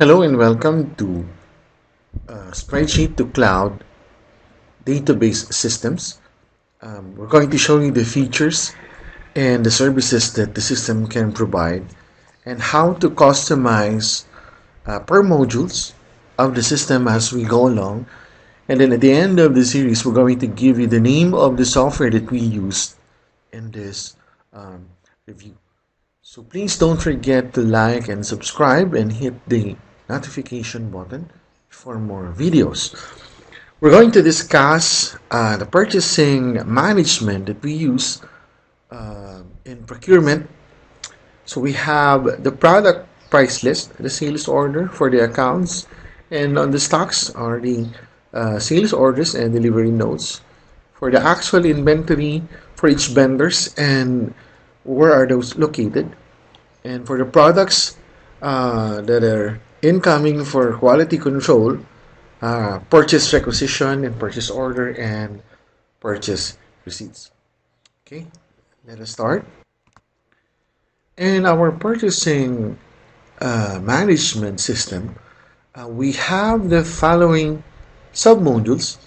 Hello and welcome to Spreadsheet to Cloud Database Systems. We're going to show you the features and the services that the system can provide and how to customize per modules of the system as we go along. And then at the end of the series, we're going to give you the name of the software that we used in this review. So please don't forget to like and subscribe and hit the notification button for more videos. We're going to discuss the purchasing management that we use in procurement. So we have the product price list, the sales order for the accounts, and on the stocks are the sales orders and delivery notes for the actual inventory for each vendors and where are those located. And for the products that are incoming for quality control, purchase requisition and purchase order and purchase receipts. Okay, let us start. In our purchasing management system, we have the following submodules.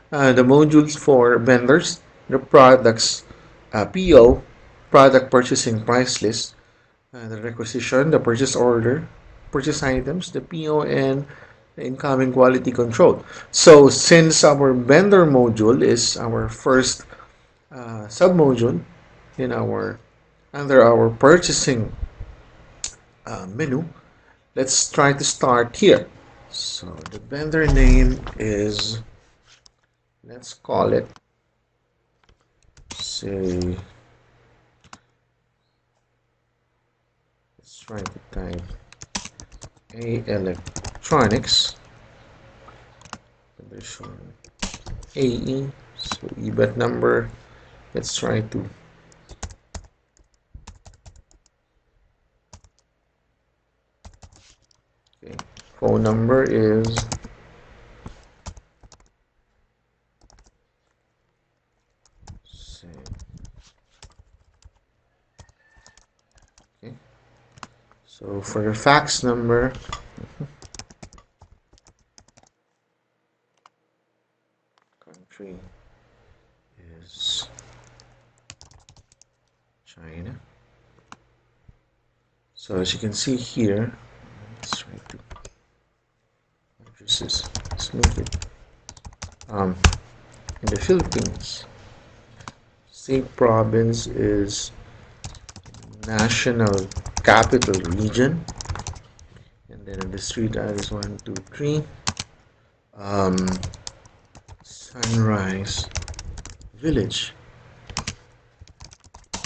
The modules for vendors, the products PO, product purchasing price list, the requisition, the purchase order, purchase items, the PO, and the incoming quality control. So since our vendor module is our first submodule in our under our purchasing menu, let's try to start here. So the vendor name is, let's call it, say, let's try to type A Electronics, AE, so EBAT number, let's try to phone number is okay. So for the fax number, country is China. So as you can see here, let's try to let's make it in the Philippines. State province is National Capital Region, and then in the street address 123 Sunrise Village,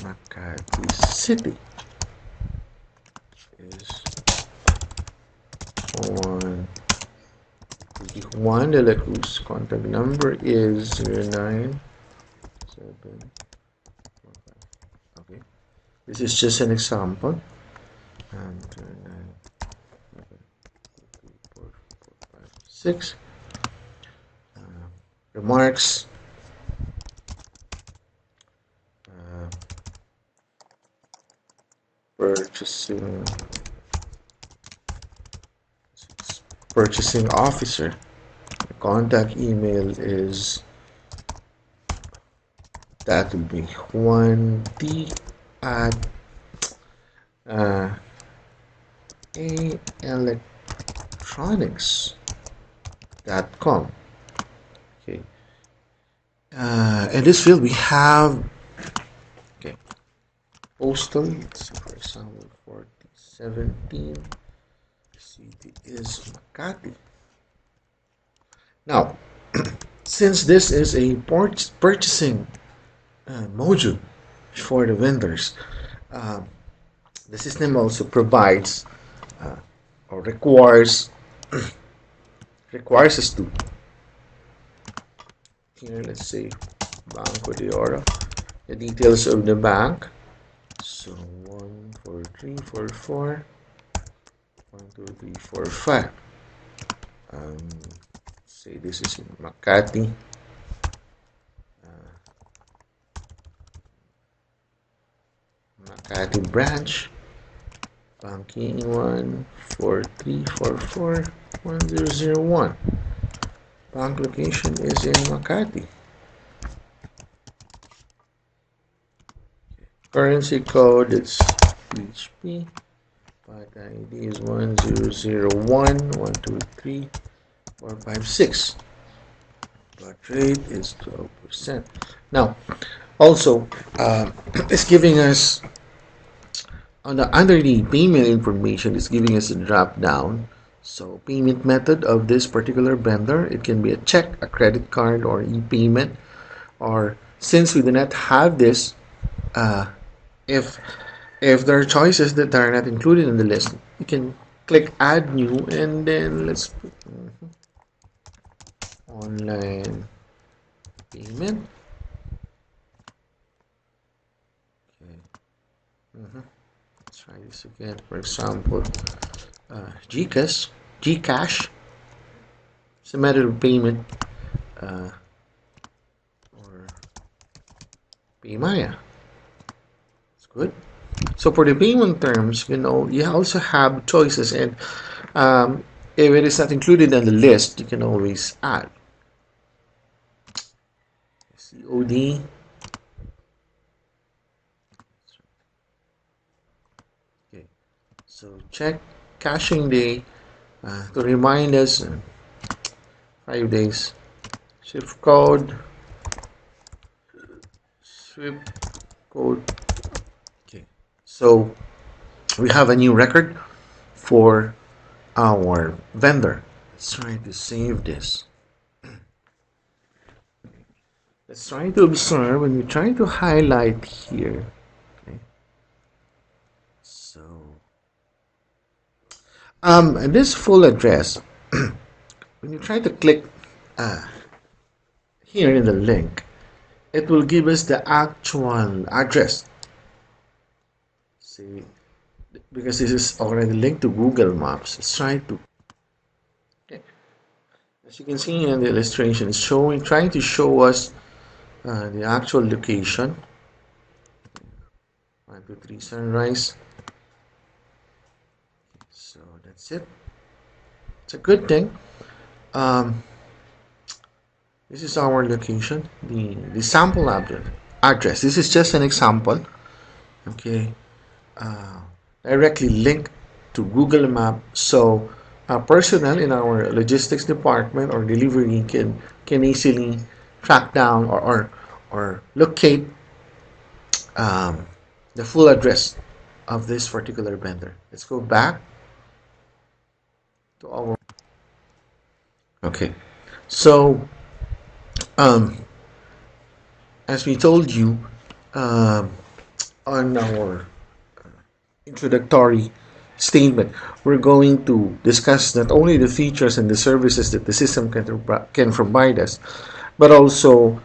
Makati City is 1 De La Cruz. Contact number is 097. Okay, this is just an example. And 6 remarks. Purchasing officer. The contact email is, that will be 1D at aelectronics.com. Okay. In this field we have postal. Let's see, for example, 4017. City is Makati. Now, since this is a purchasing module for the vendors, the system also provides or requires us to, here, let's say Banco de Oro, the details of the bank. So 14344 12345. Say this is in Makati. Makati branch. Banking 143441001. Bank location is in Makati. Currency code is HP. But ID is 1001123456. But rate is 12%. Now, also, it's giving us under the payment information. It's giving us a drop down. So, payment method of this particular vendor, it can be a check, a credit card, or e-payment. Or since we do not have this, if there are choices that are not included in the list, you can click add new, and then let's put online payment. Okay. Let's try this again. For example, Gcash. It's a method of payment, or Paymaya. It's good. So for the payment terms, you also have choices, and if it is not included on the list, you can always add. COD. Okay. So check caching day to remind us 5 days. Swift code. Okay. So we have a new record for our vendor. Let's try to save this. Let's try to observe when we try to highlight here. Okay. So, and this full address, when you try to click here in the link, it will give us the actual address. See, because this is already linked to Google Maps. Let's try to. Okay. As you can see in the illustration, it's trying to show us the actual location. 123 Sunrise. So that's it. It's a good thing. This is our location, the sample address. This is just an example. Okay, directly linked to Google Map, so personnel in our logistics department or delivery can easily track down or locate the full address of this particular vendor. Let's go back to our. Okay, so as we told you on our introductory statement, we're going to discuss not only the features and the services that the system can provide us, but also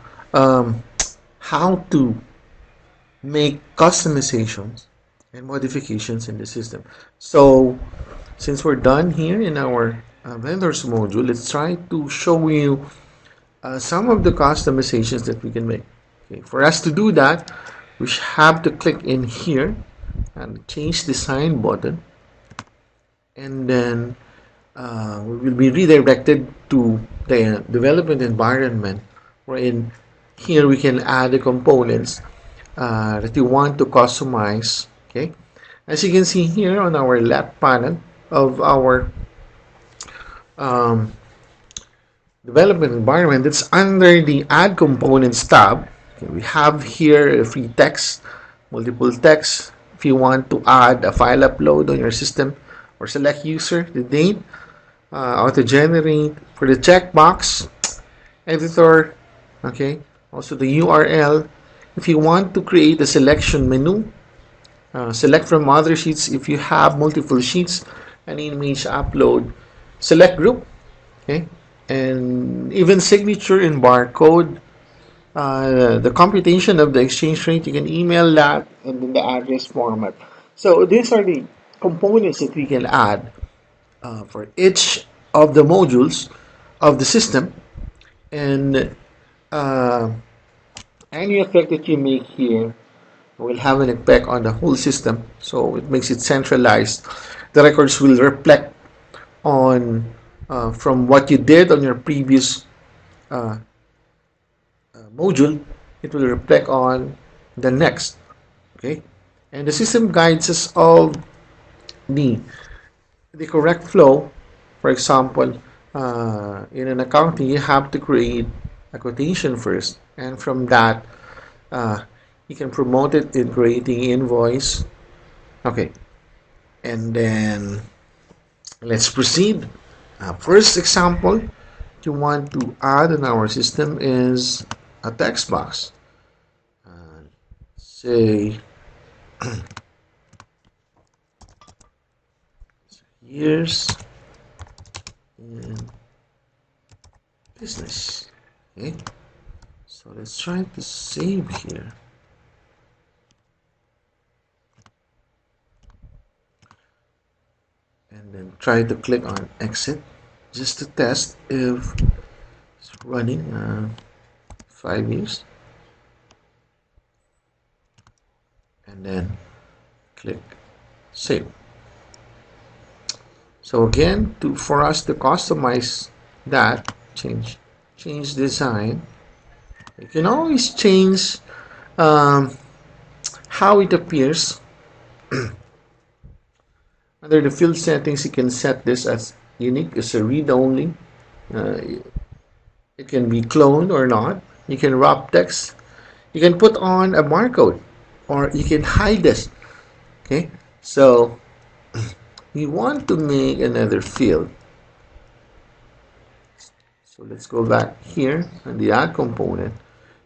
how to make customizations and modifications in the system. So since we're done here in our vendors module, let's try to show you some of the customizations that we can make. Okay, for us to do that, we have to click in here and change design button, and then we will be redirected to the development environment, wherein here we can add the components that you want to customize. Okay, as you can see here on our left panel of our development environment, it's under the add components tab. Okay, we have here free text, multiple text. If you want to add a file upload on your system, or select user, the date, auto generate for the checkbox, editor. Okay, also the URL. If you want to create a selection menu, select from other sheets. If you have multiple sheets, an image upload, select group. Okay, and even signature in barcode, the computation of the exchange rate, you can email that, and then the address format. So these are the components that we can add for each of the modules of the system, and any effect that you make here will have an impact on the whole system, so it makes it centralized. The records will reflect on from what you did on your previous uh, module. It will reflect on the next. Okay, and the system guides us of the correct flow. For example, in an accounting, you have to create a quotation first, and from that, uh, you can promote it in creating invoice. Okay, and then let's proceed. First example you want to add in our system is a text box. Say years in business. Okay, so let's try to save here. And then try to click on exit just to test if it's running 5 years. And then click save. So again, for us to customize that, change design, you can always change how it appears. Under the field settings, you can set this as unique, as a read only. It can be cloned or not. You can wrap text. You can put on a barcode, or you can hide this. Okay, so we want to make another field. So let's go back here on the add component.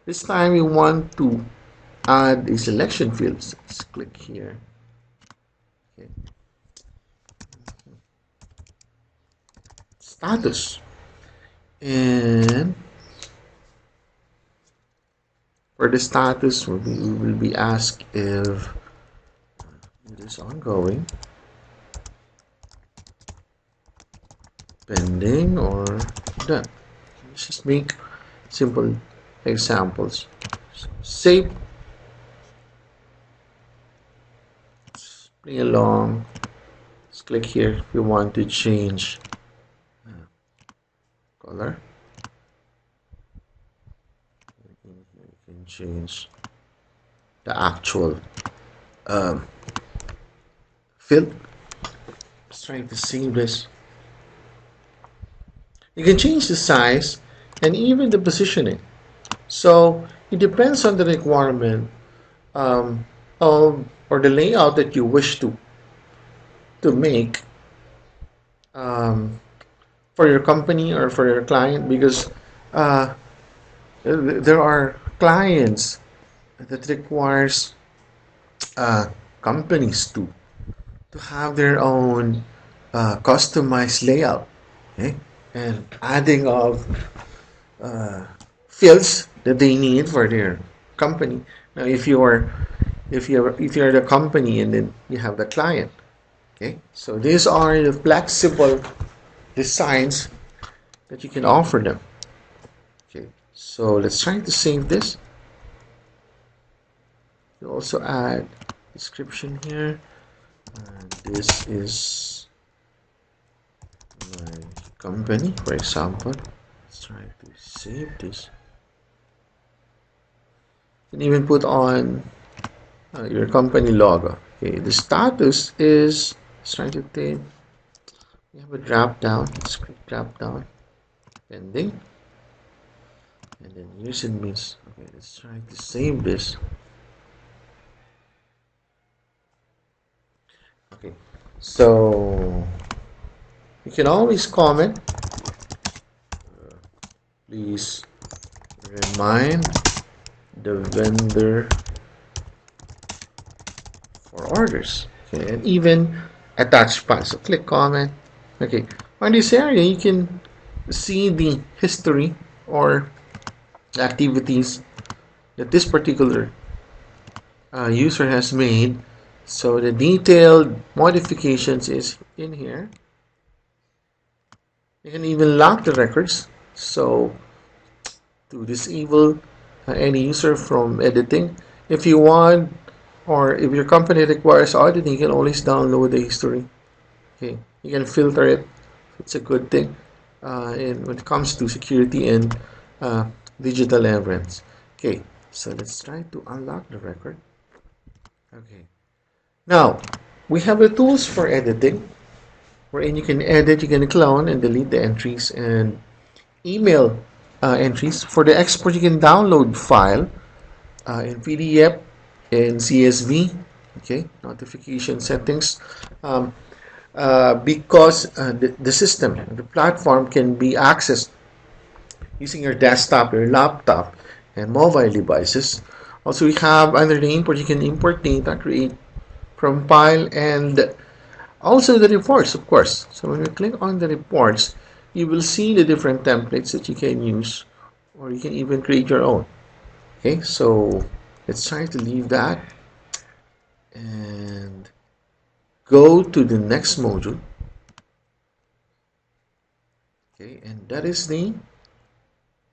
This time we want to add a selection field. So let's click here. Okay. Status, and for the status we will be asked if it is ongoing, pending, or done. Let's just make simple examples. So save, let's play along. Let's click here if you want to change color. You can change the actual field. Let's try to save this. You can change the size and even the positioning. So it depends on the requirement or the layout that you wish to make for your company or for your client, because there are clients that requires companies to have their own customized layout, okay? And adding of fields that they need for their company. Now, if you're the company and then you have the client, okay? So these are the flexible designs that you can offer them. Okay, so let's try to save this. You also add description here. This is my company, for example. Let's try to save this. You can even put on your company logo. Okay, the status is, let's try to take. We have a drop down. Let's click drop down, pending, and then years and means. Okay, let's try to save this. Okay, so you can always comment. Please remind the vendor for orders. Okay, and even attach file. So click comment. Okay, on this area you can see the history or activities that this particular user has made. So the detailed modifications is in here. You can even lock the records, so to disable any user from editing. If you want or if your company requires auditing, you can always download the history. Okay, you can filter it. It's a good thing when it comes to security and digital evidence. Okay, so let's try to unlock the record. Okay, now we have the tools for editing, wherein you can edit, you can clone and delete the entries and email entries. For the export, you can download file in PDF, in CSV. Okay, notification settings. Because the system, the platform can be accessed using your desktop, your laptop, and mobile devices. Also, we have under the import, you can import data, create from file, and also the reports, of course. So when you click on the reports, you will see the different templates that you can use, or you can even create your own. Okay, so let's try to leave that and go to the next module. Okay, and that is the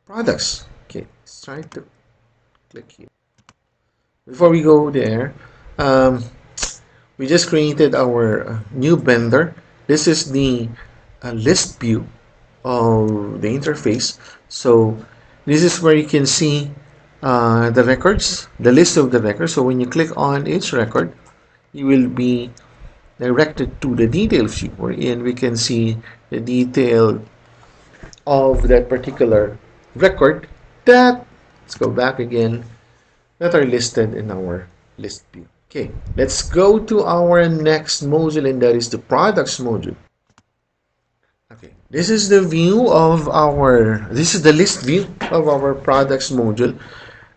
products. Okay, let's try to click here. Before we go there, um, we just created our new vendor. This is the list view of the interface. So this is where you can see the records, the list of the records. So when you click on each record, you will be directed to the detail sheet, wherein we can see the detail of that particular record that, let's go back again, that are listed in our list view. Okay, let's go to our next module, and that is the products module. Okay, this is the view of our, this is the list view of our products module.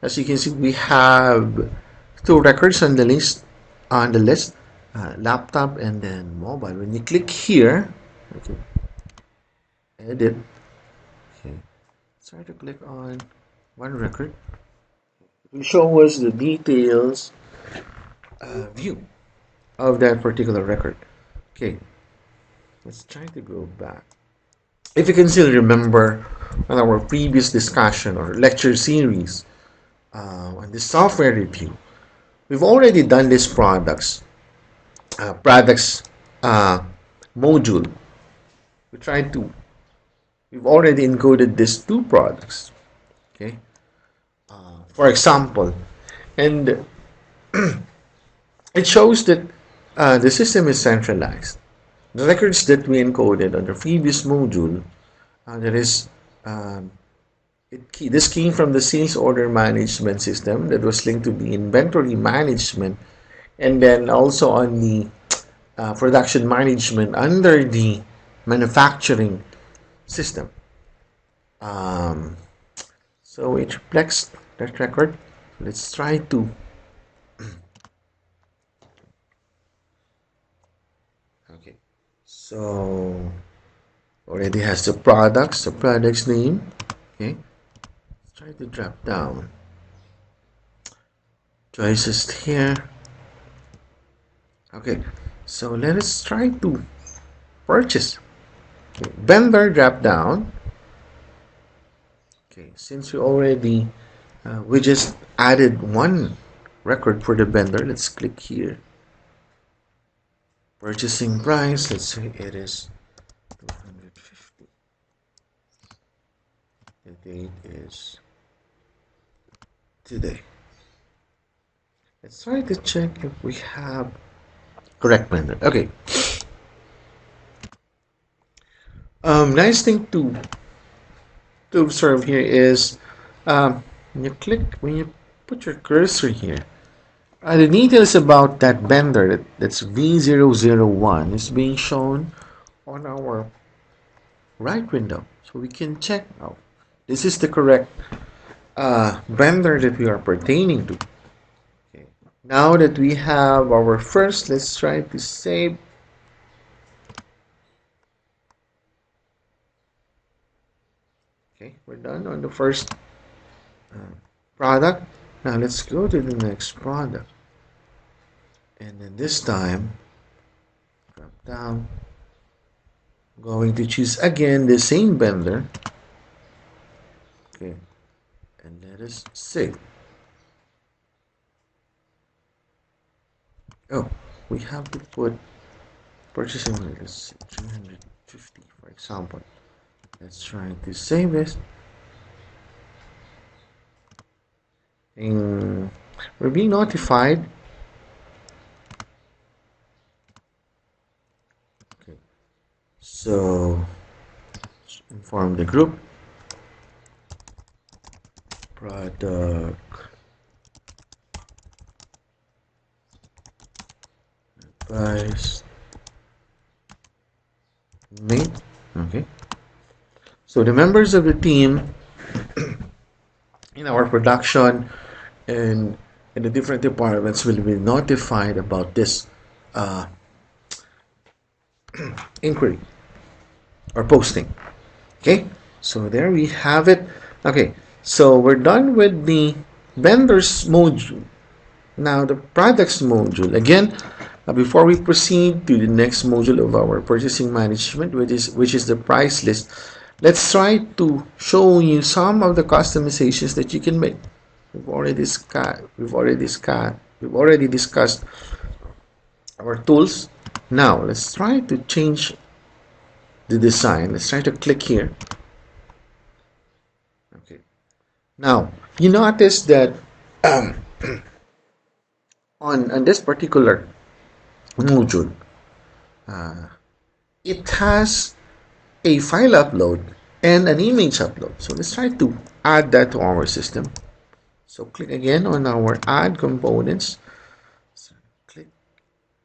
As you can see, we have two records on the list, laptop and then mobile. When you click here, okay, edit. Okay, try to click on one record. It will show us the details view of that particular record. Okay, let's try to go back. If you can still remember on our previous discussion or lecture series on the software review, we've already done this products module. We've already encoded these two products. Okay, for example, and it shows that the system is centralized. The records that we encoded on the previous module, um, this came from the sales order management system that was linked to the inventory management, and then also on the production management under the manufacturing system. So it reflects that record. Let's try to okay. So already has the product's name. Okay, let's try to drop down choices here. Okay, so let us try to purchase. Okay, vendor drop down. Okay, since we just added one record for the vendor, let's click here. Purchasing price, let's say it is 250. The date is today. Let's try to check if we have correct vendor. Okay. Nice thing to observe here is when you put your cursor here, the details about that vendor that's V001 is being shown on our right window, so we can check out this is the correct vendor that we are pertaining to. Okay. Now that we have our first, let's try to save. Okay, we're done on the first product. Now let's go to the next product, and then this time drop down. I'm going to choose again the same vendor. Okay, and let us save. Oh, we have to put purchasing limits 350, for example. Let's try to save this. And we're being notified. Okay, so inform the group product price made. Okay, so the members of the team in our production and in the different departments will be notified about this uh, inquiry or posting. Okay, so there we have it. Okay, so we're done with the vendors module. Now the products module. Again, before we proceed to the next module of our purchasing management, which is the price list, let's try to show you some of the customizations that you can make. We've already discussed our tools. Now let's try to change the design. Let's try to click here. Okay. Now you notice that um, on this particular module, uh, it has a file upload and an image upload. So let's try to add that to our system. So click again on our add components.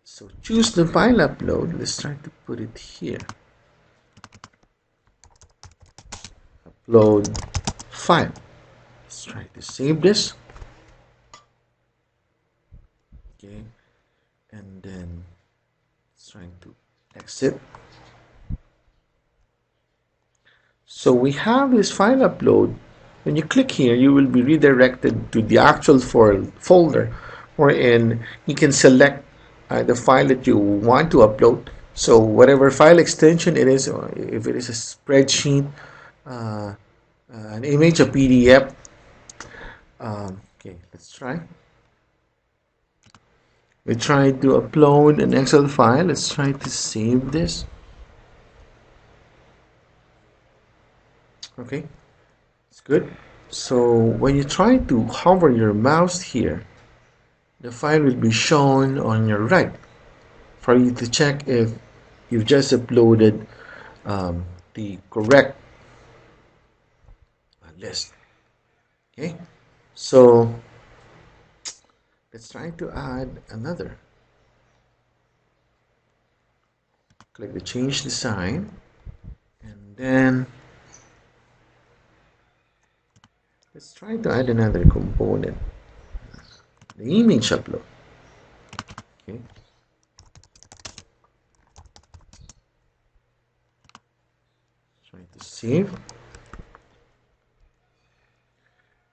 So choose the file upload. Let's try to put it here. Upload file. Let's try to save this. Okay, and then let's try to exit. So we have this file upload. When you click here, you will be redirected to the actual folder wherein you can select the file that you want to upload. So whatever file extension it is, or if it is a spreadsheet, an image, a PDF. Okay, let's try. We try to upload an Excel file. Let's try to save this. Okay, it's good. So when you try to hover your mouse here, the file will be shown on your right for you to check if you've just uploaded the correct list. Okay, so let's try to add another. Click the change design, and then let's try to add another component, the image upload. Okay, try to save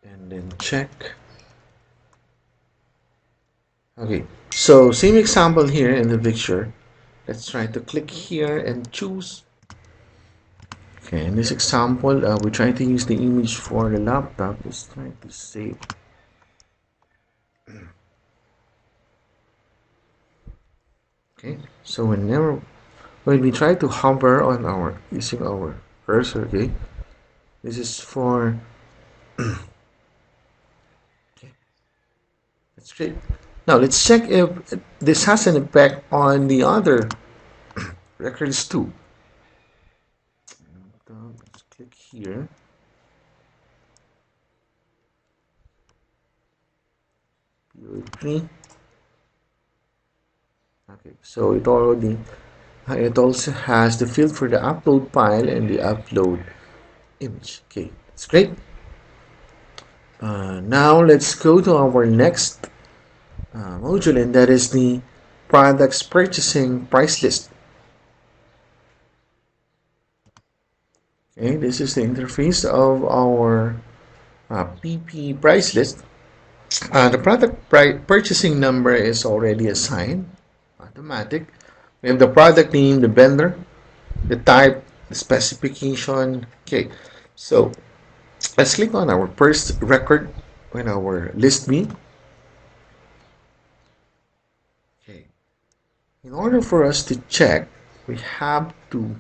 and then check. Okay, so same example here in the picture. Let's try to click here and choose. Okay, in this example, we try to use the image for the laptop. Let's try to save. Okay, so when we try to hover on using our cursor, okay, this is for. Okay, that's great. Now let's check if this has an impact on the other records too. Let's click here. Okay, so it also has the field for the upload file and the upload image. Okay, that's great. Now let's go to our next module, and that is the products purchasing price list. Okay, this is the interface of our PP price list. The product purchasing number is already assigned, automatic. We have the product name, the vendor, the type, the specification. Okay, so let's click on our first record in our list view. Okay, In order for us to check, we have to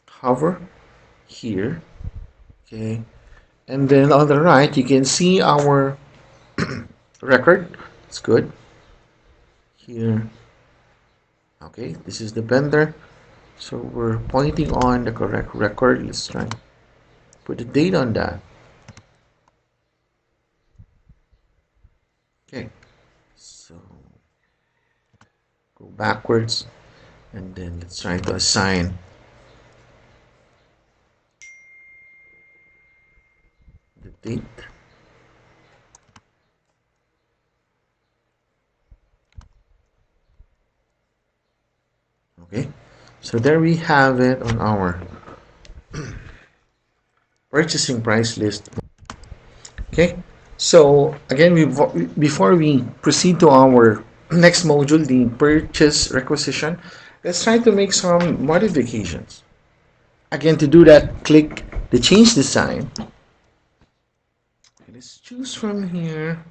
hover here, okay, and then on the right you can see our record. It's good here. Okay, this is the vendor, so we're pointing on the correct record. Let's try and put a date on that. Okay, so go backwards, and then let's try to assign the date. Okay, so there we have it on our purchasing price list. Okay, so again, before we proceed to our next module, the purchase requisition, let's try to make some modifications. Again, to do that, click the change design. Let's choose from here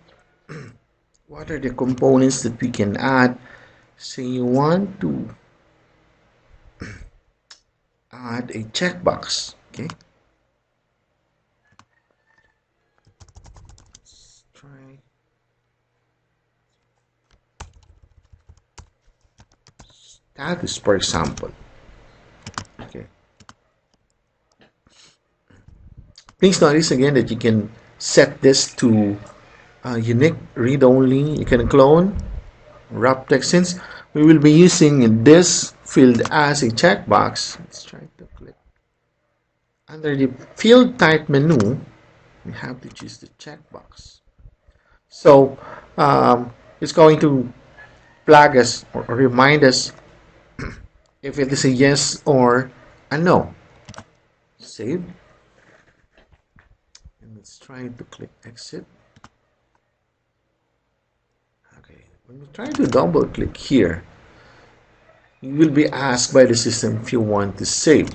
what are the components that we can add. Say you want to add a checkbox. Okay, let's try status, for example. Okay, please notice again that you can set this to unique read-only. You can clone, wrap text. Since we will be using this field as a checkbox, let's try to click. Under the field type menu, we have to choose the checkbox. So it's going to flag us or remind us if it is a yes or a no. Save. And let's try to click exit. Okay, when we try to double click here, you will be asked by the system if you want to save.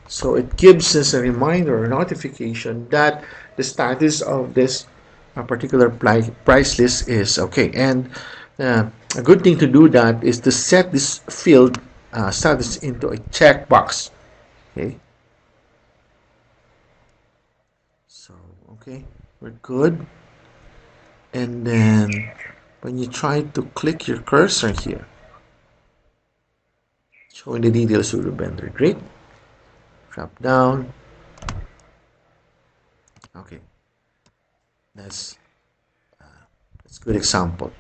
So it gives us a reminder or notification that the status of this particular price list is okay. And a good thing to do that is to set this field status into a checkbox. Okay. So, okay, we're good. And then when you try to click your cursor here, showing the details of the vendor, great. Drop down. Okay, that's a good example.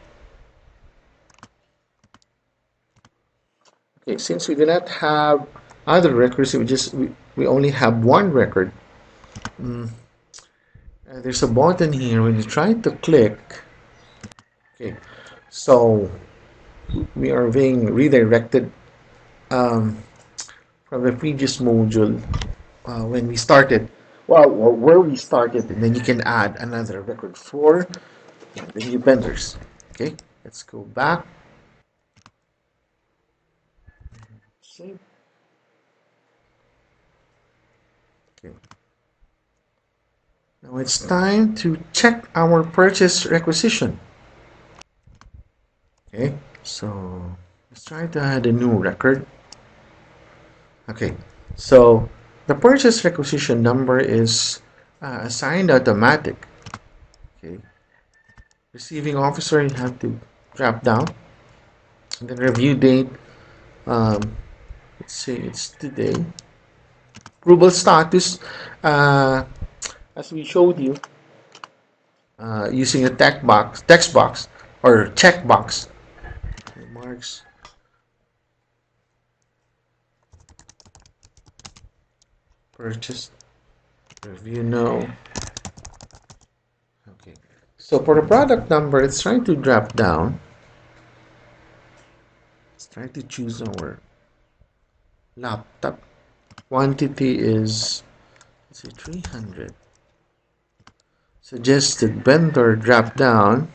Okay, since we do not have other records, we only have one record. There's a button here. When you try to click, okay, so we are being redirected from the previous module when we started. Well, where we started, and then you can add another record for the new vendors. Okay, let's go back. Save. Okay. Now it's time to check our purchase requisition. Okay, so let's try to add a new record. Okay, so the purchase requisition number is assigned automatic. Okay, receiving officer, you have to drop down. And then review date, let's say it's today. Approval status, as we showed you, using a text box or checkbox. Remarks. Purchase. Review no. Okay. So for the product number, it's trying to drop down. Let's try to choose our laptop. Quantity is, let's say, 300. Suggested vendor drop down.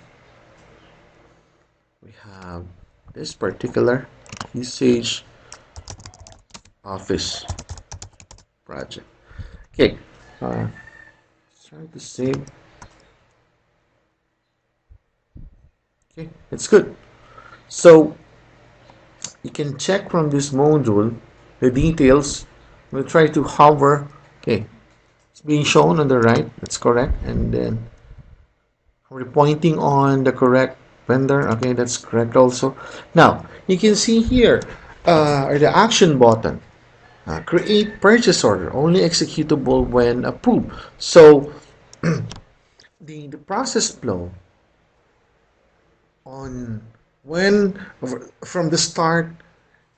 We have this particular usage office project. Okay, let's try to save. Okay, it's good. So you can check from this module the details. We'll try to hover. Okay, it's being shown on the right. That's correct. And then we're pointing on the correct vendor. Okay, that's correct also. Now you can see here the action button. Create purchase order, only executable when approved. So the process flow on when from the start,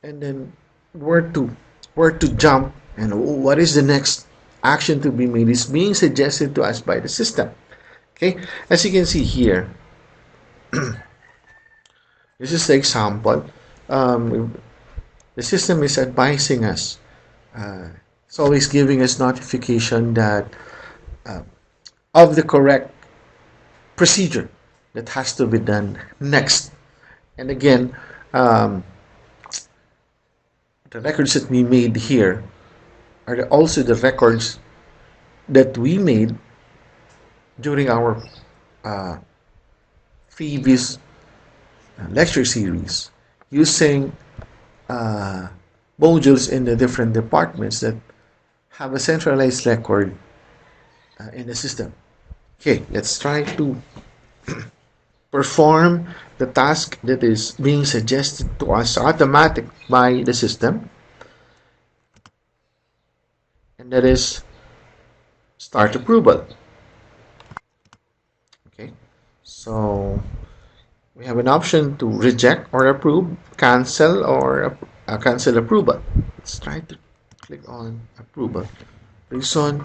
and then where to jump and what is the next action to be made is being suggested to us by the system. Okay, as you can see here, this is the example. The system is advising us. It's always giving us notification that of the correct procedure that has to be done next. And again, the records that we made here are also the records that we made during our previous lecture series using modules in the different departments that have a centralized record in the system. Okay, let's try to perform the task that is being suggested to us automatic by the system, and that is start approval. Okay, so we have an option to reject or approve, cancel or cancel approval. Let's try to click on approval. Reason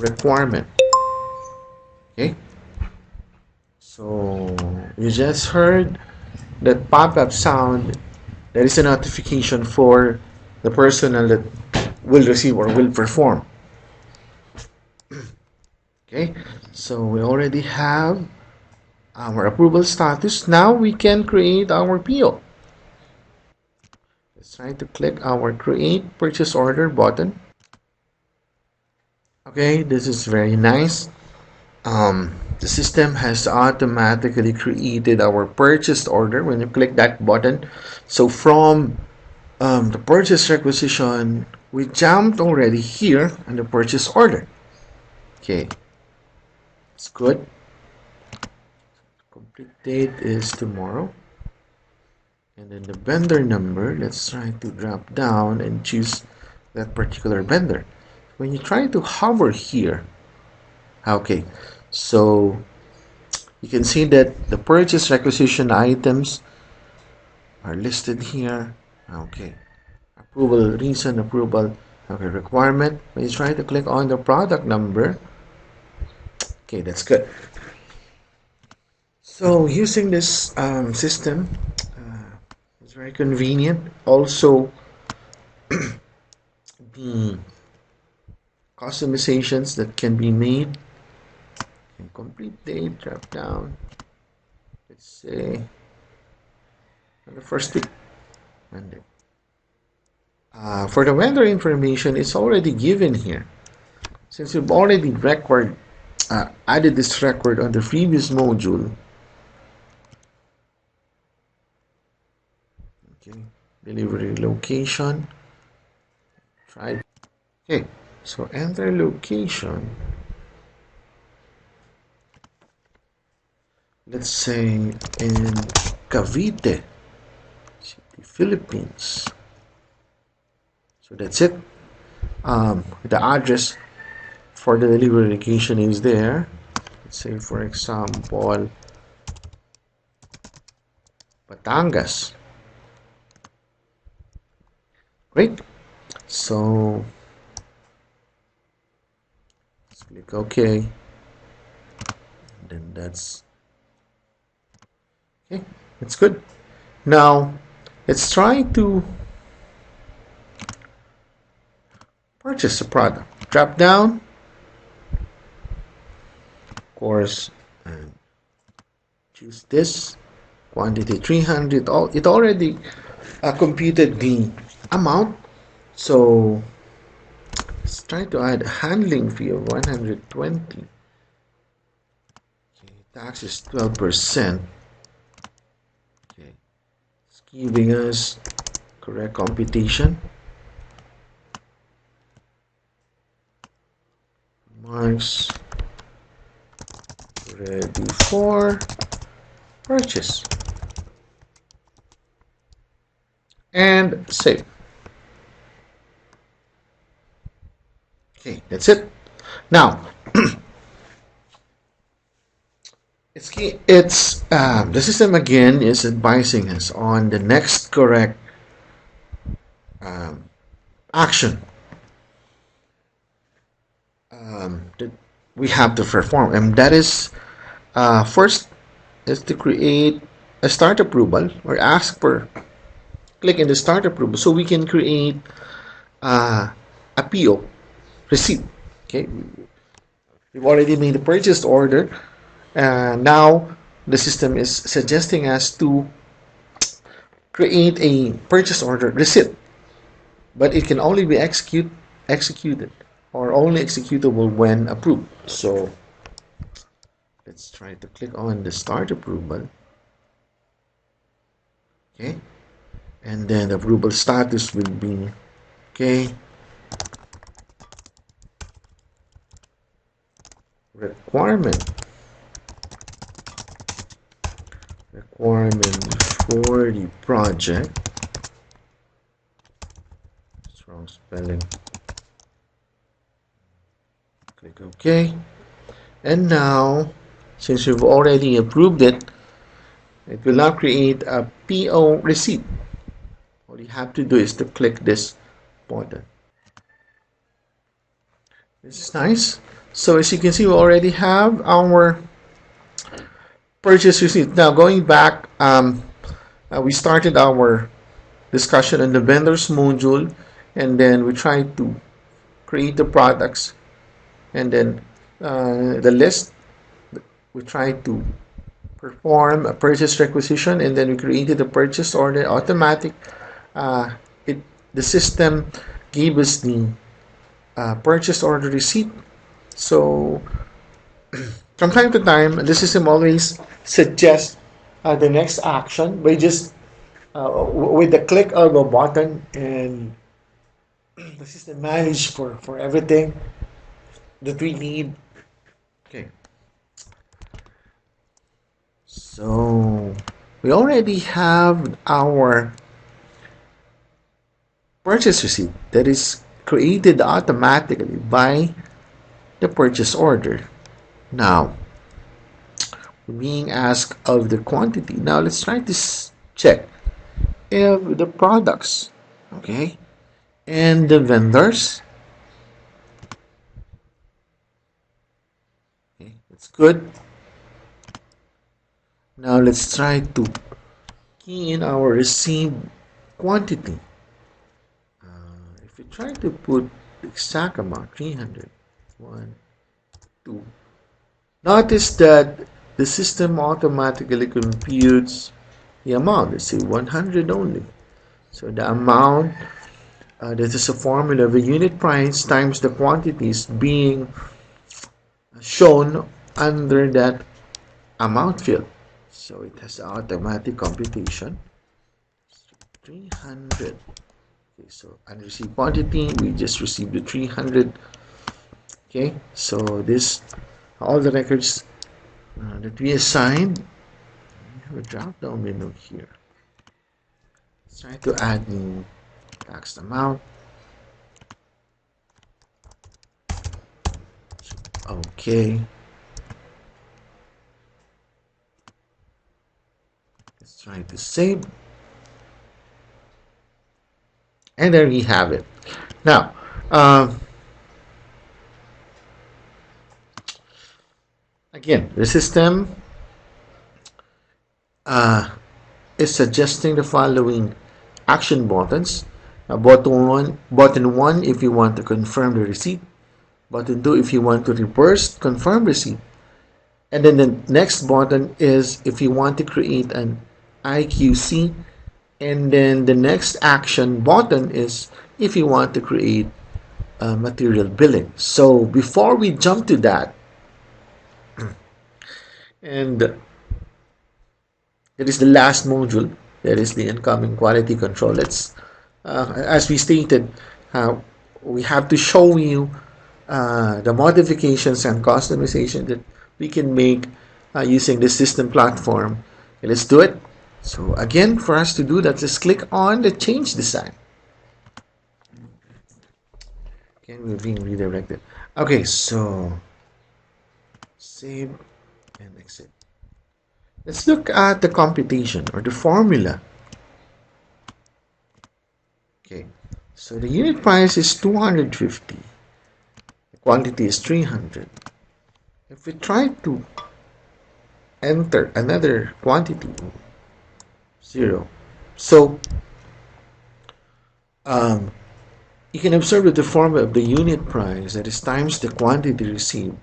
requirement. Okay, so you just heard that pop-up sound. There is a notification for the personnel that will receive or will perform. Okay, so we already have our approval status. Now we can create our PO. Let's try to click our create purchase order button. Okay, this is very nice. The system has automatically created our purchase order when you click that button. So from the purchase requisition, we jumped already here on the purchase order. Okay, it's good. Complete date is tomorrow. And then the vendor number, let's try to drop down and choose that particular vendor. When you try to hover here, okay, so you can see that the purchase requisition items are listed here. Okay, approval reason, approval, okay, requirement. When you try to click on the product number, okay, that's good. So using this system is very convenient. Also, the customizations that can be made. Okay, complete date, drop down. Let's say on the first week. And for the vendor information, it's already given here. Since we've already added this record on the previous module. Okay, delivery location. Try. Okay, so enter location. Let's say in Cavite City, Philippines. So that's it. The address for the delivery location is there. Let's say, for example, Batangas. Great. So let's click OK. And then that's okay. That's good. Now let's try to purchase a product. Drop down, of course, and choose this quantity 300. It already computed the amount. So let's try to add a handling fee of 120. Okay, tax is 12%. Okay, it's giving us correct computation. Marks ready for purchase and save. Okay, that's it. Now the system again is advising us on the next correct action that we have to perform, and that is first is to create a start approval or ask for click in the start approval so we can create a PO receipt. Okay, we've already made the purchase order. Now the system is suggesting us to create a purchase order receipt, but it can only be executed or only executable when approved. So let's try to click on the start approval. Okay, and then the approval status will be okay. Requirement for the project. It's wrong spelling. Click OK. And now, since we've already approved it, it will now create a PO receipt. All you have to do is to click this button. This is nice. So as you can see, we already have our purchase receipt. Now going back, we started our discussion on the vendors module, and then we tried to create the products, and then the list. We tried to perform a purchase requisition, and then we created a purchase order automatic. The system gave us the purchase order receipt. So from time to time, the system always suggests the next action by just with the click of a button, and the system manage for everything that we need. Okay, so we already have our purchase receipt that is created automatically by the purchase order. Now we're being asked of the quantity. Now let's try to check if the products, okay, and the vendors, okay, that's good. Now let's try to key in our received quantity. If we try to put the exact amount, 300, 1, 2, notice that the system automatically computes the amount. Let's say 100 only. So the amount, this is a formula of a unit price times the quantities being shown under that amount field. So it has automatic computation. 300. Okay, so unreceived quantity, we just received the 300. Okay, so this, all the records that we assigned, we have a drop down menu here. Let's try to add new tax amount. Okay, let's try to save, and there we have it. Now again, the system is suggesting the following action buttons. Button one if you want to confirm the receipt, button 2 if you want to reverse confirm receipt, and then the next button is if you want to create an IQC, and then the next action button is if you want to create material billing. So before we jump to that, And that is the last module. That is the incoming quality control. As we stated, we have to show you the modifications and customization that we can make using the system platform. Okay, let's do it. So again, for us to do that, just click on the change design. Okay, we're being redirected. Okay, so save and exit. Let's look at the computation or the formula. Okay, so the unit price is 250. The quantity is 300. If we try to enter another quantity, 0. So you can observe that the formula of the unit price, that is times the quantity received,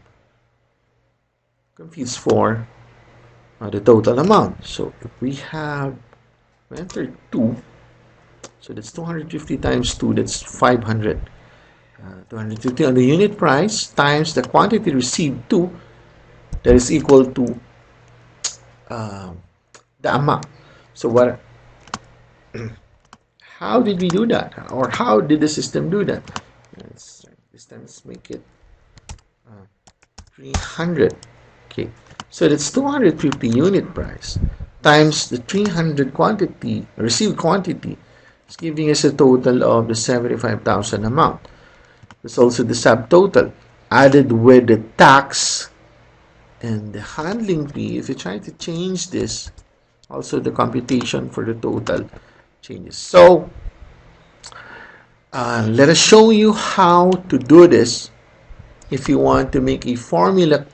computes for the total amount. So if we have entered 2, so that's 250 times 2, that's 500. 250 on the unit price times the quantity received 2, that is equal to the amount. So how did we do that, or how did the system do that? This time let's make it 300. Okay, so that's 250 unit price times the 300 quantity, received quantity, is giving us a total of the 75,000 amount. There's also the subtotal added with the tax and the handling fee. If you try to change this, also the computation for the total changes. So let us show you how to do this if you want to make a formula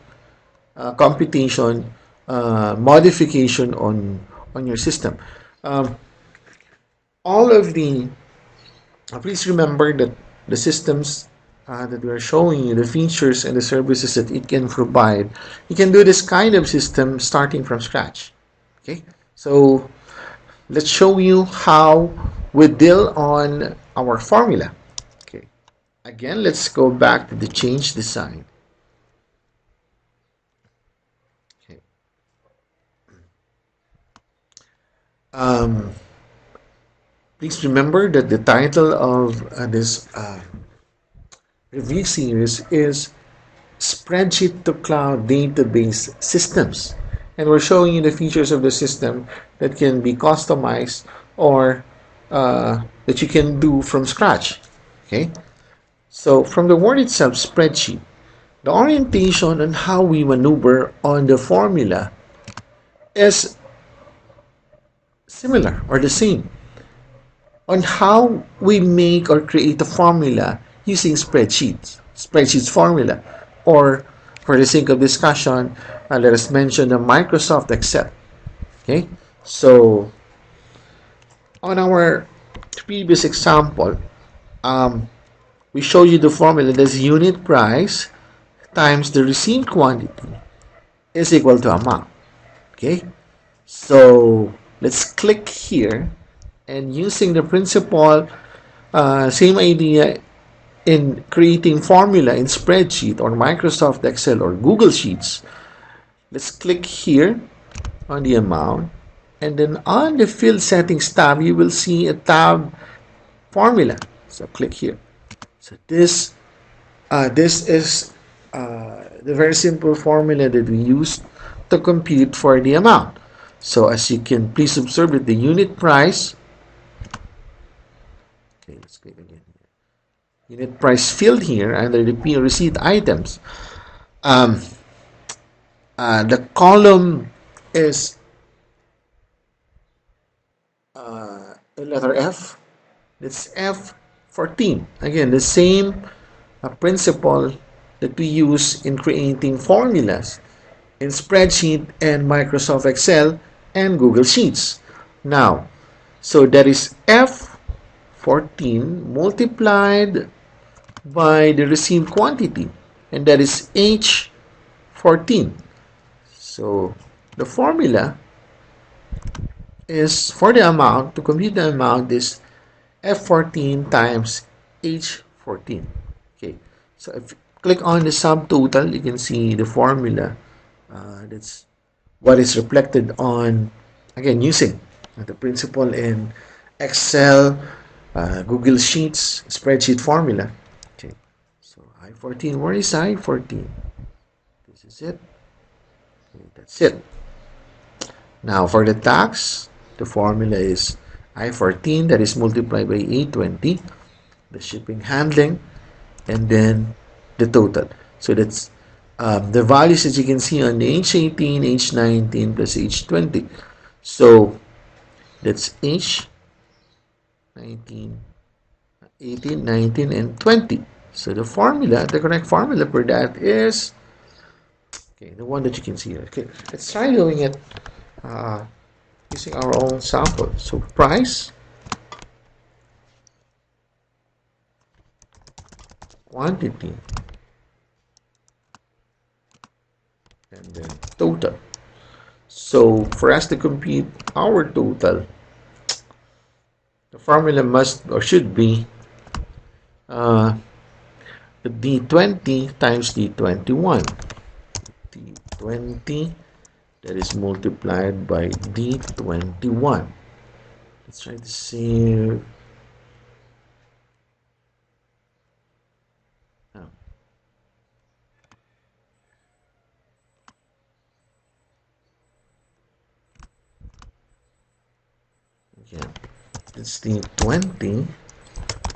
computation modification on your system. All of the please remember that the systems that we are showing you, the features and the services that it can provide, you can do this kind of system starting from scratch. Okay, so let's show you how we deal on our formula. Okay, again, let's go back to the change design. Okay. Please remember that the title of this review series is Spreadsheet to Cloud Database Systems. And we're showing you the features of the system that can be customized or that you can do from scratch. Okay, so from the word itself, spreadsheet, the orientation on how we maneuver on the formula is similar or the same on how we make or create a formula using spreadsheets formula, or for the sake of discussion, let us mention the Microsoft Excel. Okay, so on our previous example, we show you the formula that's unit price times the received quantity is equal to amount. Okay, so let's click here, and using the principle, same idea in creating formula in spreadsheet or Microsoft Excel or Google Sheets. Let's click here on the amount, and then on the field settings tab you will see a tab formula. So click here. So this is the very simple formula that we use to compute for the amount. So as you can please observe that the unit price, okay, let's click again. Unit price field here under the P receipt items. The column is the letter F. It's F14. Again, the same principle that we use in creating formulas in Spreadsheet and Microsoft Excel and Google Sheets. Now, so that is F14 multiplied by the received quantity, and that is H14. So the formula is for the amount, to compute the amount, is F14 times H14. Okay, so if you click on the subtotal, you can see the formula that's what is reflected on, again, using the principle in Excel, Google Sheets, spreadsheet formula. Okay, so I-14, where is I-14? This is it. Okay, that's it. Now for the tax, the formula is I-14, that is multiplied by A-20, the shipping handling, and then the total. So that's the values that you can see on H18, H19 plus H20. So that's H19, 18, 19, and 20. So the formula, the correct formula for that is, okay, the one that you can see here. Okay, let's try doing it using our own sample. So price, quantity, and then total. So for us to compute our total, the formula must or should be D20 times D21. D20 that is multiplied by D21. Let's try to save. Yeah, it's D20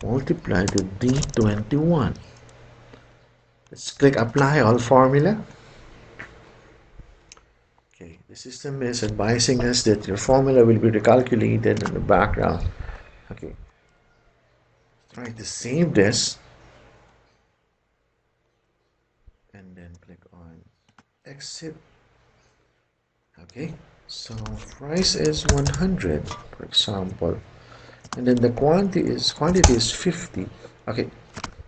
multiplied with D21. Let's click apply all formula. Okay, the system is advising us that your formula will be recalculated in the background. Okay, try to save this and then click on exit. Okay, so price is 100, for example, and then the quantity is 50. Okay,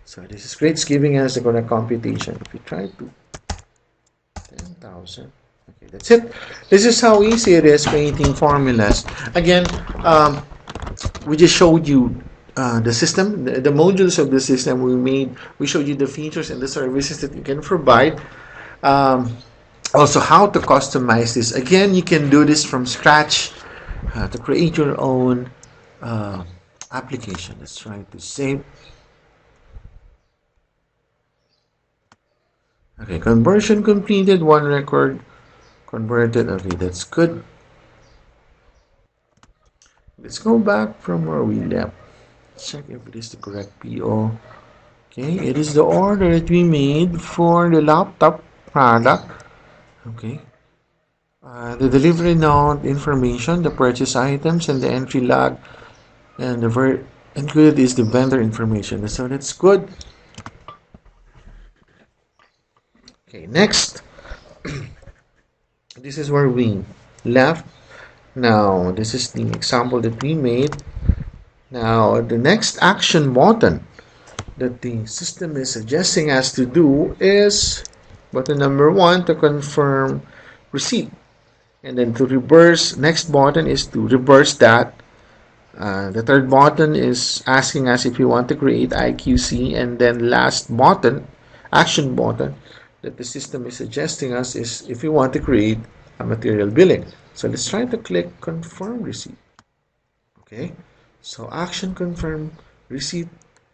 so this is great. It's giving us the correct computation. If we try to 10,000. Okay, that's it. This is how easy it is creating formulas. Again, we just showed you the system, the modules of the system we made. We showed you the features and the services that you can provide. Also, how to customize this. Again, you can do this from scratch to create your own application. Let's try to save. Okay, conversion completed. One record converted. Okay, that's good. Let's go back from where we left. Check if it is the correct PO. Okay, it is the order that we made for the laptop product. Okay. The delivery note information, the purchase items, and the entry log, and the included is the vendor information. So that's good. Okay, next. This is where we left. Now, this is the example that we made. Now, the next action button that the system is suggesting us to do is button number 1 to confirm receipt. And then to reverse, next button is to reverse that. The third button is asking us if we want to create IQC. And then last button, action button, that the system is suggesting us is if we want to create a material billing. So let's try to click confirm receipt. Okay, so action confirm receipt,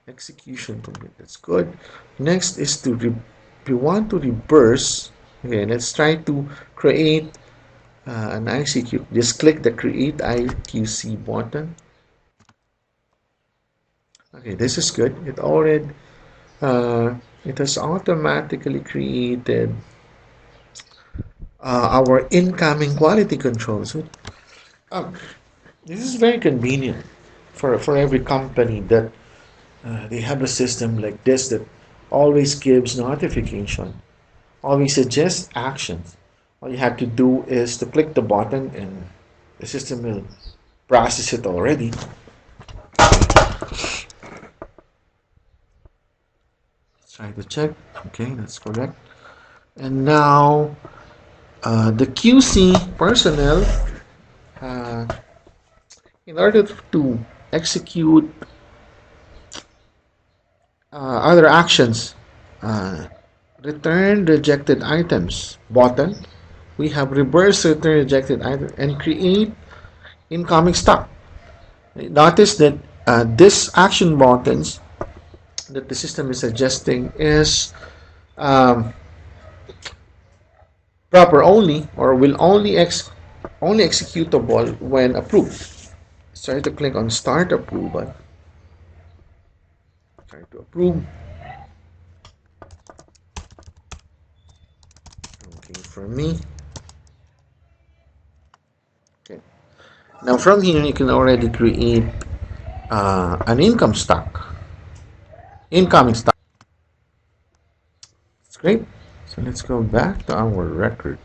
execution complete. That's good. Next is to if we want to reverse. Okay, let's try to create an ICQ. Just click the create IQC button. Okay, this is good. It has automatically created our incoming quality control. So this is very convenient for every company that they have a system like this that always gives notification, always suggests actions. All you have to do is to click the button and the system will process it already. Let's try to check. Okay, that's correct. And now the QC personnel, in order to execute other actions, return rejected items button we have reverse return rejected item and create incoming stock. Notice that this action buttons that the system is suggesting is um, proper only, or will only executable when approved. Try to click on Start Approval. Try to approve. Okay, for me. Okay. Now from here you can already create an incoming stock. That's great. So let's go back to our record.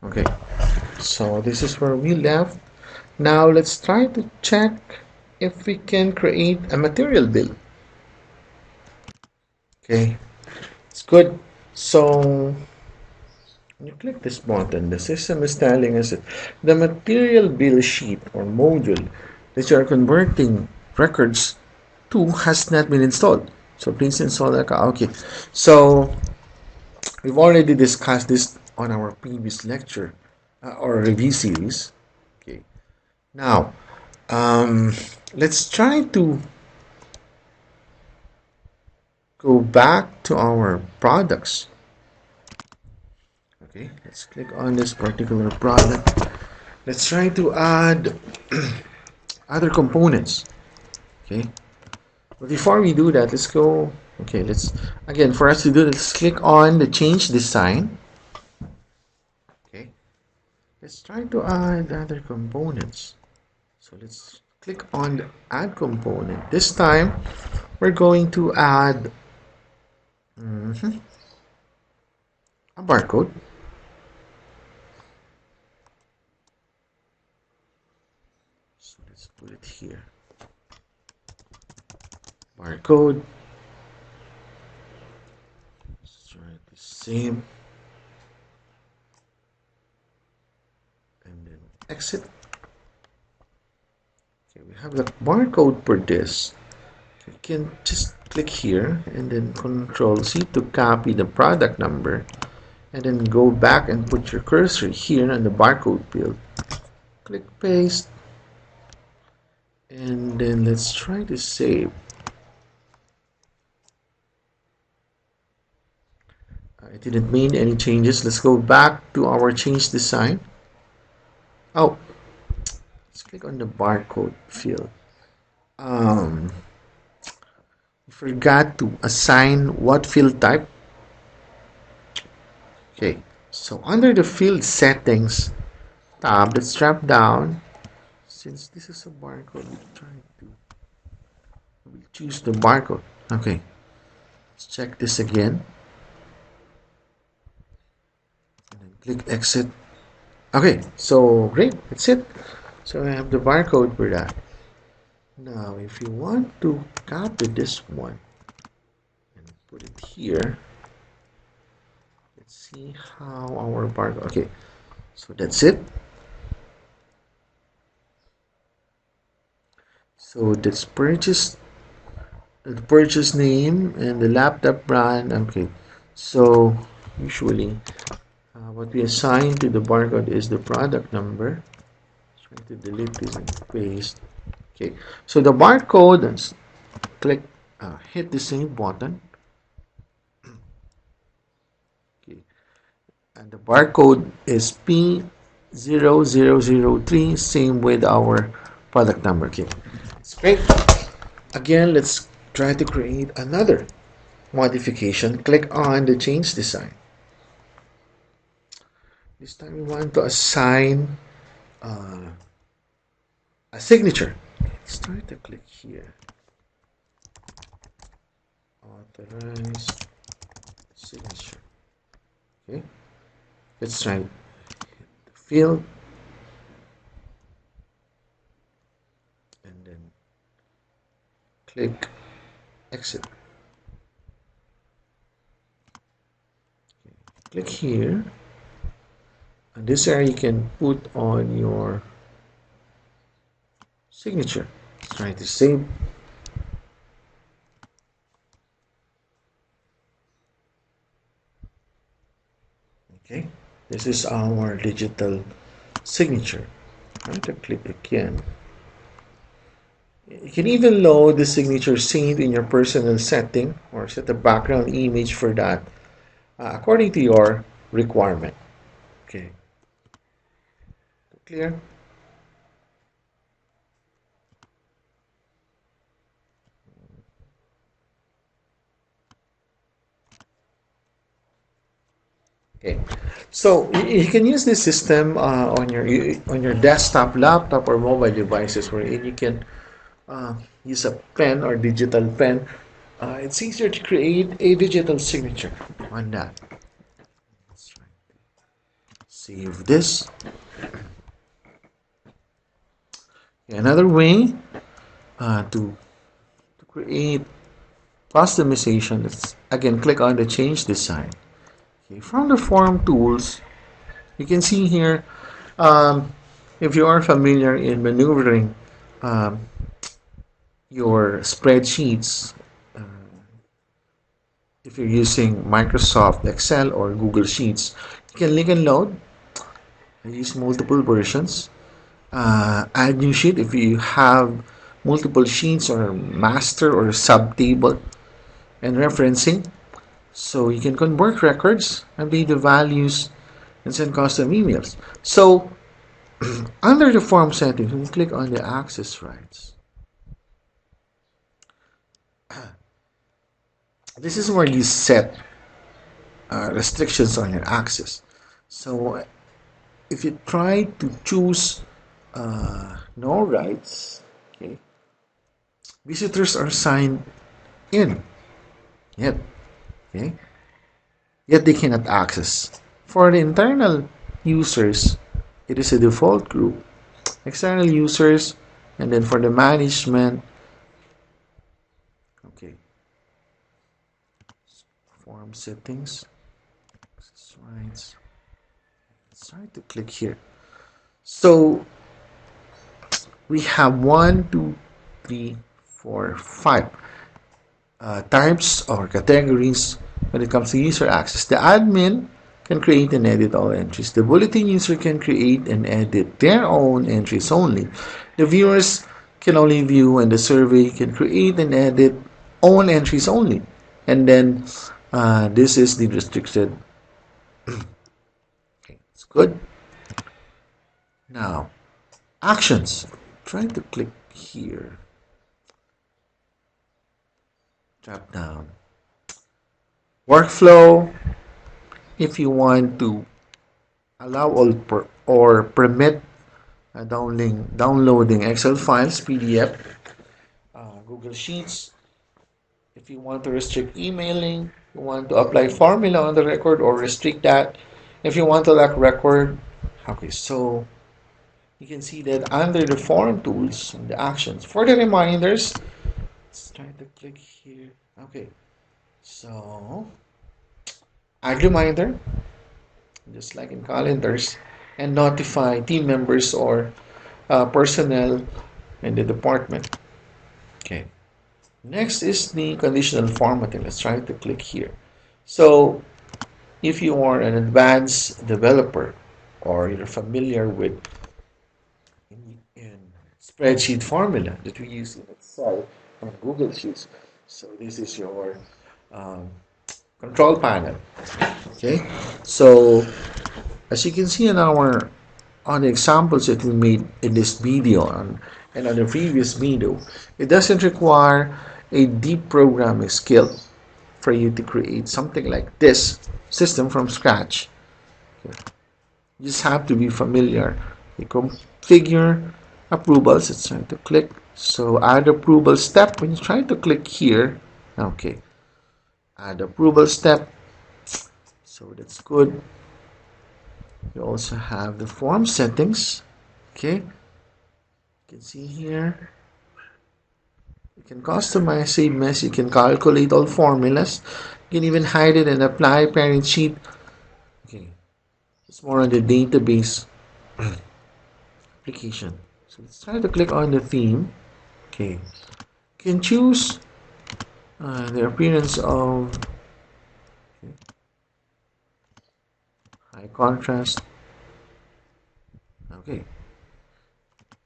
Okay, so this is where we left. Now let's try to check if we can create a material bill. Okay, it's good. So when you click this button, the system is telling us that the material bill sheet or module that you are converting records to has not been installed. So please install that. Okay, so we've already discussed this on our previous lecture or review series. Okay, now let's try to go back to our products. Okay, let's click on this particular product. Let's try to add other components. Okay, but before we do that, let's go. Okay, let's again, for us to do this, click on the change design. Okay, let's try to add other components. So let's click on the add component. This time we're going to add a barcode. So let's put it here. Barcode. Let's try the same. And then exit. Okay, we have the barcode for this. You can just click here and then Control C to copy the product number, and then go back and put your cursor here on the barcode field. Click paste, and then let's try to save. I didn't make any changes. Let's go back to our change design. Oh, let's click on the barcode field. Forgot to assign what field type. Okay, so under the field settings tab, let's drop down. Since this is a barcode, we'll choose the barcode. Okay, let's check this again. And then click exit. Okay, so great, that's it. So I have the barcode for that. Now, if you want to copy this one and put it here, let's see how our barcode. Okay, so that's it. So that's the purchase name and the laptop brand. Okay, so usually what we assign to the barcode is the product number. Try to delete this and paste. Okay, so the barcode, click, hit the same button. Okay, and the barcode is P0003, same with our product number. Okay, it's great. Again, let's try to create another modification. Click on the change design. This time we want to assign a signature. Let's try to click here. Authorize signature. Okay. Let's try the field. And then click exit. Okay. Click here. And this area you can put on your signature. try to save. Okay, this is our digital signature. I'm going to click again. You can even load the signature saved in your personal setting or set a background image for that according to your requirement. Okay, clear? Okay, so you can use this system on your desktop, laptop, or mobile devices, wherein you can use a pen or digital pen. It's easier to create a digital signature on that. Let's try to save this. Another way to create customization, let's again click on the change design. Okay, from the form tools, you can see here, if you are familiar in maneuvering um, your spreadsheets, uh, if you're using Microsoft Excel or Google Sheets, you can link and load. Use multiple versions. Add new sheet if you have multiple sheets or master or subtable, and referencing. So you can convert records, update the values, and send custom emails. So under the form settings, when you click on the access rights, this is where you set restrictions on your access. So if you try to choose no rights, okay, visitors are signed in, yet, okay, yet they cannot access. For the internal users, it is a default group. External users, and then for the management, okay, form settings, rights. Let's try to click here. So we have 1, 2, 3, 4, 5 types or categories when it comes to user access. The admin can create and edit all entries. The bulletin user can create and edit their own entries only. The viewers can only view, and the survey can create and edit own entries only. And then this is the restricted. Okay, it's good. Now, actions. Try to click here. Drop down. Workflow. If you want to allow or permit downloading Excel files, PDF, Google Sheets. If you want to restrict emailing, you want to apply formula on the record or restrict that. If you want to lock record, okay, so you can see that under the form tools and the actions. For the reminders, let's try to click here. Okay, so add reminder, just like in calendars, and notify team members or personnel in the department. Okay. Next is the conditional formatting. Let's try to click here. So if you are an advanced developer or you're familiar with in spreadsheet formula that we use in Excel and Google Sheets, so this is your control panel. Okay, so as you can see on the examples that we made in this video and on the previous video, it doesn't require a deep programming skill for you to create something like this system from scratch. Okay. You just have to be familiar. You configure approvals. It's trying to click. So add approval step. When you try to click here, okay, add approval step. So that's good. You also have the form settings. Okay, you can see here. You can customize, save mess. You can calculate all formulas. You can even hide it and apply parent sheet. Okay, it's more on the database application. So let's try to click on the theme. Okay, you can choose the appearance of high contrast. Okay,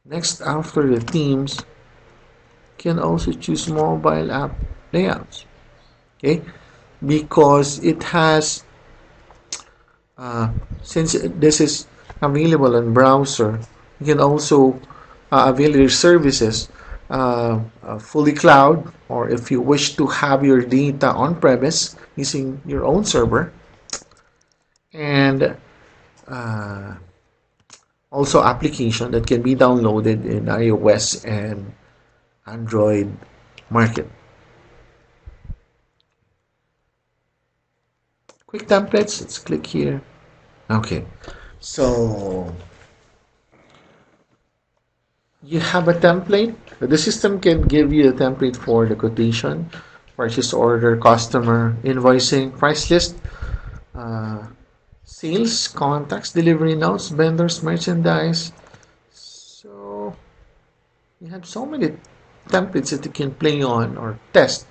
next, after the themes, can also choose mobile app layouts. Okay, because it has since this is available in browser, you can also avail your services fully cloud, or if you wish to have your data on premise using your own server, and uh, also application that can be downloaded in iOS and Android market. Quick templates, let's click here. Okay, so you have a template. The system can give you a template for the quotation, purchase order, customer, invoicing, price list, uh, sales, contacts, delivery notes, vendors, merchandise. So you have so many templates that you can play on or test.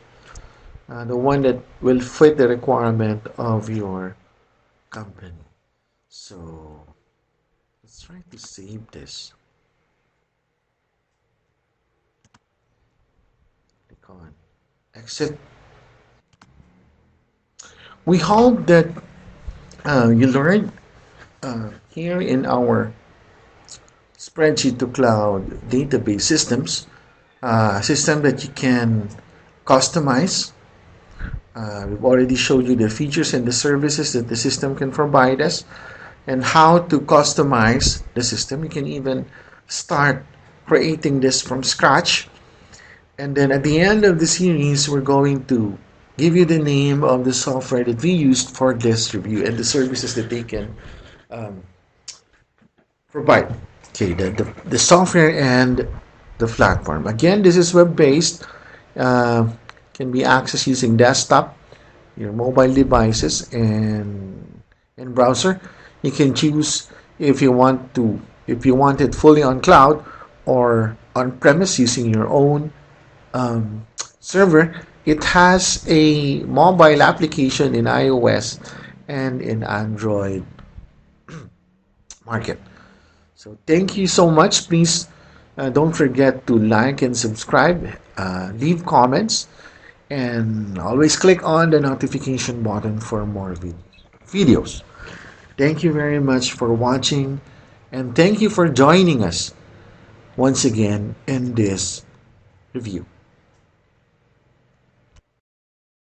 The one that will fit the requirement of your company. So let's try to save this. Click on exit. We hope that you learned here in our spreadsheet to cloud database systems, a system that you can customize. We've already showed you the features and the services that the system can provide us and how to customize the system. You can even start creating this from scratch. And then at the end of the series, we're going to give you the name of the software that we used for this review and the services that they can provide. Okay, the software and the platform. Again, this is web-based. Uh, can be accessed using desktop, your mobile devices, and browser. You can choose if you want it fully on cloud or on premise using your own server. It has a mobile application in iOS and in Android market. So thank you so much. Please don't forget to like and subscribe, leave comments, and always click on the notification button for more videos. Thank you very much for watching, and thank you for joining us once again in this review.